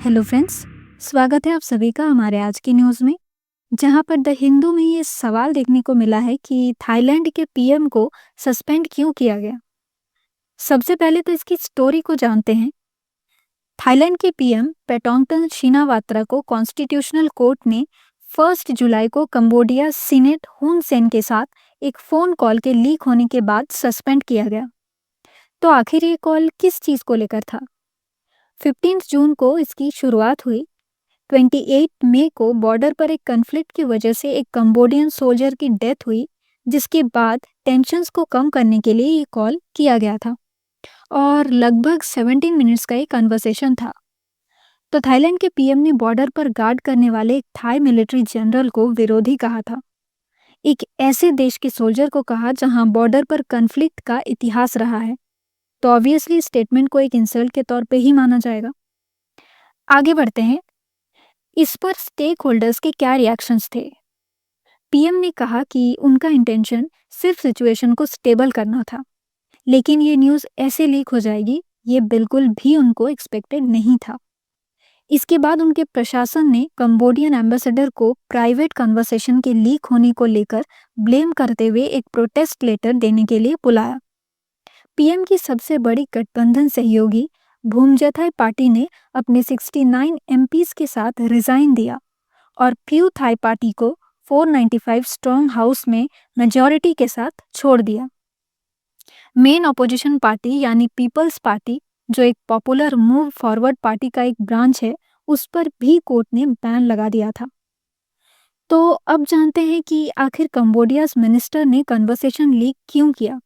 Hello friends, स्वागत है आप सभी का हमारे आज की न्यूज़ में। जहां पर द हिंदू में ये सवाल देखने को मिला है कि थाईलैंड के पीएम को सस्पेंड क्यों किया गया। सबसे पहले तो इसकी स्टोरी को जानते हैं। थाईलैंड के पीएम पेटोंगटन शिनावात्रा को कॉन्स्टिट्यूशनल कोर्ट ने 1 जुलाई को कंबोडिया सीनेट हुन सेन के साथ एक फ़ोन कॉल के लीक होने के बाद सस्पेंड किया गया। तो आखिर ये कॉल किस चीज़ को लेकर था? 15 जून को इसकी शुरुआत हुई। 28 मई को बॉर्डर पर एक कन्फ्लिक्ट की वजह से एक कंबोडियन सोल्जर की डेथ हुई, जिसके बाद टेंशन्स को कम करने के लिए ये कॉल किया गया था और लगभग 17 मिनट्स का एक कन्वर्सेशन था। तो थाईलैंड के पीएम ने बॉर्डर पर गार्ड करने वाले एक थाई मिलिट्री जनरल को विरोधी कहा था। एक ऐसे देश के सोल्जर को कहा जहां बॉर्डर पर कन्फ्लिक्ट का इतिहास रहा है। तो ऑब्वियसली स्टेटमेंट को एक इंसल्ट के तौर पे ही माना जाएगा। आगे बढ़ते हैं। इस पर स्टेक होल्डर्स के क्या रिएक्शंस थे? पीएम ने कहा कि उनका इंटेंशन सिर्फ सिचुएशन को स्टेबल करना था, लेकिन ये न्यूज़ ऐसे लीक हो जाएगी, ये बिल्कुल भी उनको एक्सपेक्टेड नहीं था। इसके बाद उनके प्रशासन ने कंबोडियन एम्बेसडर को प्राइवेट कन्वर्सेशन के लीक होने को लेकर ब्लेम करते हुए एक प्रोटेस्ट लेटर देने के लिए बुलाया। पीएम की सबसे बड़ी गठबंधन सहयोगी भूमजथाई पार्टी ने अपने 69 एमपीज के साथ रिजाइन दिया और प्यू थाई पार्टी को 495 स्ट्रॉन्ग हाउस में मेजॉरिटी के साथ छोड़ दिया। मेन अपोजिशन पार्टी यानी पीपल्स पार्टी, जो एक पॉपुलर मूव फॉरवर्ड पार्टी का एक ब्रांच है, उस पर भी कोर्ट ने बैन लगा दिया था। तो अब जानते हैं कि आखिर कंबोडियाज मिनिस्टर ने कन्वर्सेशन लीक क्यों किया,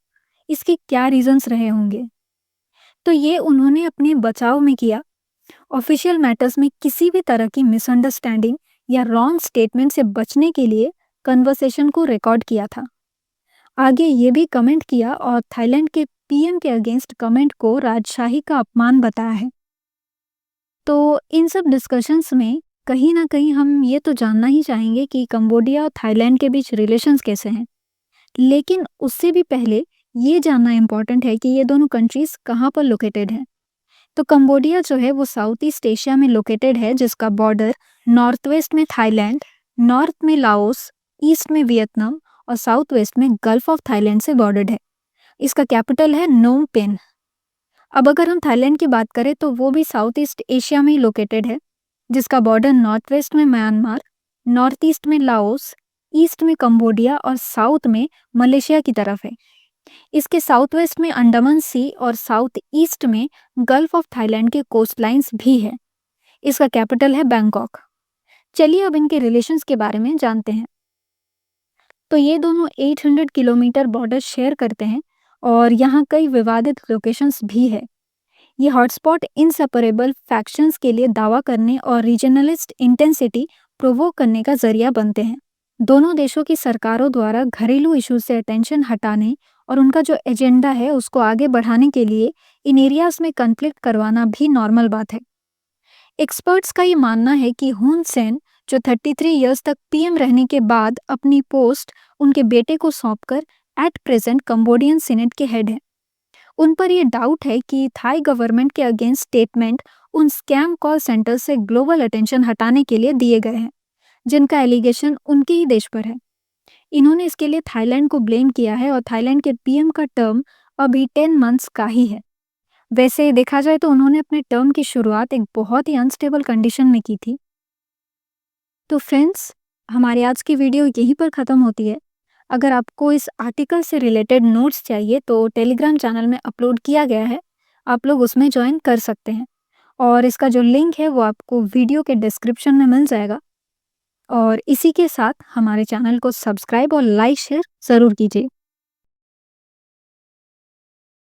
इसके क्या रीजंस रहे होंगे। तो ये उन्होंने अपने बचाव में किया। ऑफिशियल मैटर्स में किसी भी तरह की मिसअंडरस्टैंडिंग या रॉन्ग स्टेटमेंट से बचने के लिए कन्वर्सेशन को रिकॉर्ड किया था। आगे ये भी कमेंट किया और थाईलैंड के पीएम के अगेंस्ट कमेंट को राजशाही का अपमान बताया है। तो इन सब डिस्कशंस में कहीं ना कहीं हम ये तो जानना ही चाहेंगे कि कंबोडिया और थाईलैंड के बीच रिलेशंस कैसे हैं। लेकिन उससे भी पहले ये जानना इम्पोर्टेंट है कि ये दोनों कंट्रीज कहाँ पर लोकेटेड हैं। तो कंबोडिया जो है वो साउथ ईस्ट एशिया में लोकेटेड है, जिसका बॉर्डर नॉर्थ वेस्ट में थाईलैंड, नॉर्थ में लाओस, ईस्ट में वियतनाम और साउथ वेस्ट में गल्फ ऑफ थाईलैंड से बॉर्डर्ड है। इसका कैपिटल है नोम पेन। अब अगर हम थाईलैंड की बात करें तो वो भी साउथ ईस्ट एशिया में ही लोकेटेड है, जिसका बॉर्डर नॉर्थ वेस्ट में म्यांमार, नॉर्थ ईस्ट में लाओस, ईस्ट में कंबोडिया और साउथ में मलेशिया की तरफ है। इसके साउथ वेस्ट में अंडमान सी और साउथ ईस्ट में गल्फ ऑफ थाईलैंड के कोस्ट लाइन्स भी है। इसका कैपिटल है बैंकॉक। चलिए अब इनके रिलेशंस के बारे में जानते हैं। तो ये दोनों 800 किलोमीटर बॉर्डर शेयर करते हैं और यहाँ कई विवादित लोकेशंस भी है। ये हॉटस्पॉट इनसेपरेबल फैक्शंस के लिए दावा करने और रीजनलिस्ट इंटेंसिटी प्रोवोक करने का जरिया बनते हैं। दोनों देशों की सरकारों द्वारा घरेलू इश्यूज से अटेंशन हटाने और उनका जो एजेंडा है उसको आगे बढ़ाने के लिए इन एरियाज में कन्फ्लिक्ट करवाना भी नॉर्मल बात है। एक्सपर्ट्स का ये मानना है कि हुन सेन, जो 33 इयर्स तक पीएम रहने के बाद अपनी पोस्ट उनके बेटे को सौंपकर एट प्रेजेंट कंबोडियन सीनेट के हेड है। उन पर यह डाउट है कि थाई गवर्नमेंट के अगेंस्ट स्टेटमेंट उन स्कैम कॉल सेंटर से ग्लोबल अटेंशन हटाने के लिए दिए गए हैं, जिनका एलिगेशन उनके ही देश पर है। इन्होंने इसके लिए थाईलैंड को ब्लेम किया है और थाईलैंड के पीएम का टर्म अभी 10 मंथ्स का ही है। वैसे देखा जाए तो उन्होंने अपने टर्म की शुरुआत एक बहुत ही अनस्टेबल कंडीशन में की थी। तो फ्रेंड्स, हमारी आज की वीडियो यहीं पर ख़त्म होती है। अगर आपको इस आर्टिकल से रिलेटेड नोट्स चाहिए तो टेलीग्राम चैनल में अपलोड किया गया है, आप लोग उसमें ज्वाइन कर सकते हैं और इसका जो लिंक है वो आपको वीडियो के डिस्क्रिप्शन में मिल जाएगा। और इसी के साथ हमारे चैनल को सब्सक्राइब और लाइक शेयर ज़रूर कीजिए।